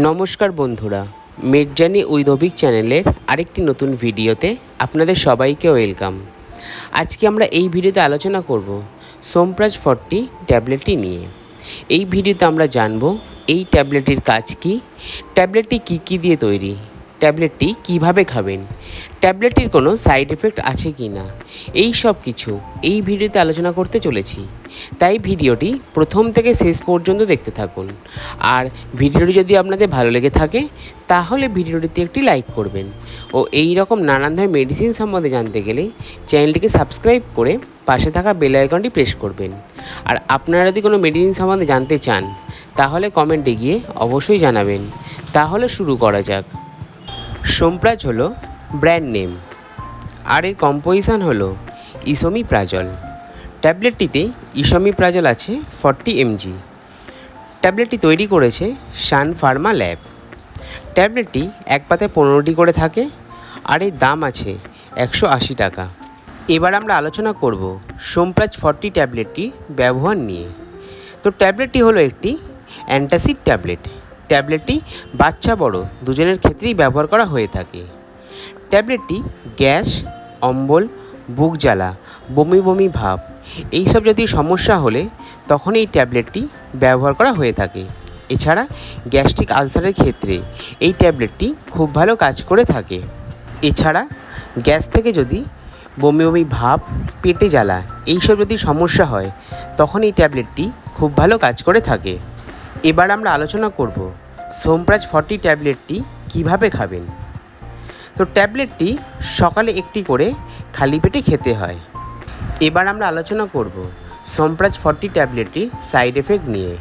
নমস্কার বন্ধুরা, মেডজানি উইথ অভিক চ্যানেলের আরেকটি নতুন ভিডিওতে আপনাদের সবাইকে ওয়েলকাম। আজকে আমরা এই ভিডিওতে আলোচনা করব সোমপ্রাজ 40 ট্যাবলেটটি নিয়ে। এই ভিডিওতে আমরা জানব এই ট্যাবলেটটির কাজ কী, ট্যাবলেটটি কী দিয়ে তৈরি, ট্যাবলেটটি কিভাবে খাবেন, ট্যাবলেটটির কোনো সাইড এফেক্ট আছে কি না, এই সব কিছু এই ভিডিওতে আলোচনা করতে চলেছি। তাই ভিডিওটি প্রথম থেকে শেষ পর্যন্ত দেখতে থাকুন। আর ভিডিওটি যদি আপনাদের ভালো লেগে থাকে তাহলে ভিডিওটিতে একটি লাইক করবেন ও এই রকম নানান ধরনের মেডিসিন সম্বন্ধে জানতে গেলে চ্যানেলটিকে সাবস্ক্রাইব করে পাশে থাকা বেল আইকনটি প্রেস করবেন। আর আপনারা যদি কোনো মেডিসিন সম্বন্ধে জানতে চান তাহলে কমেন্টে গিয়ে অবশ্যই জানাবেন। তাহলে শুরু করা যাক। সোমপ্রাজ হলো ব্র্যান্ড নেম আর এর কম্পোজিশন হলো ইসোমিপ্রাজল। ট্যাবলেটটিতে ইসোমিপ্রাজল আছে 40 mg। ট্যাবলেটটি তৈরি করেছে সান ফার্মা ল্যাব। ট্যাবলেটটি এক পাতায় 15টি করে থাকে আর এর দাম আছে 180 টাকা। এবার আমরা আলোচনা করব সোমপ্রাজ 40 ট্যাবলেটটির ব্যবহার নিয়ে। তো ট্যাবলেটটি হলো একটি অ্যান্টাসিড ট্যাবলেট। ট্যাবলেটটি বাচ্চা বড় দুজনের ক্ষেত্রেই ব্যবহার করা হয়ে থাকে। ট্যাবলেটটি গ্যাস, অম্বল, বুক জ্বালা, বমি বমি ভাব এইসব জাতীয় সমস্যা হলে তখন এই ট্যাবলেটটি ব্যবহার করা হয়ে থাকে। এছাড়া গ্যাস্ট্রিক আলসারের ক্ষেত্রে এই ট্যাবলেটটি খুব ভালো কাজ করে থাকে। এছাড়া গ্যাস থেকে যদি বমি বমি ভাব, পেটে জ্বালা এইসব যদি সমস্যা হয় তখন এই ট্যাবলেটটি খুব ভালো কাজ করে থাকে। এবার আমরা আলোচনা করব সোমপ্রাজ 40 ট্যাবলেটটি কিভাবে খাবেন। তো ট্যাবলেটটি সকালে একটি করে খালি পেটে খেতে হয়। এবার আমরা আলোচনা করব সোমপ্রাজ 40 ট্যাবলেটটির সাইড এফেক্ট নিয়ে।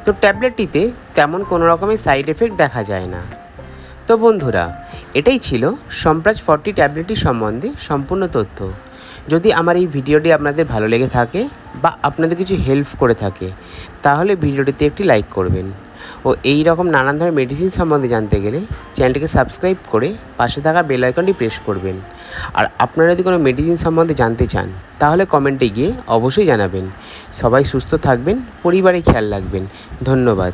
তো ট্যাবলেটটিতে তেমন কোনো রকমের সাইড এফেক্ট দেখা যায় না। তো বন্ধুরা, এটাই ছিল সোমপ্রাজ 40 ট্যাবলেটটি সম্বন্ধে সম্পূর্ণ তথ্য। যদি আমার এই ভিডিওটি আপনাদের ভালো লেগে থাকে বা আপনাদের কিছু হেল্প করে থাকে তাহলে ভিডিওটিতে একটি লাইক করবেন ও এই রকম নানান ধরনের মেডিসিন সম্বন্ধে জানতে গেলে চ্যানেলটিকে সাবস্ক্রাইব করে পাশে থাকা বেল আইকনটি প্রেস করবেন। আর আপনারা যদি কোনো মেডিসিন সম্বন্ধে জানতে চান তাহলে কমেন্টে গিয়ে অবশ্যই জানাবেন। সবাই সুস্থ থাকবেন, পরিবারে খেয়াল রাখবেন। ধন্যবাদ।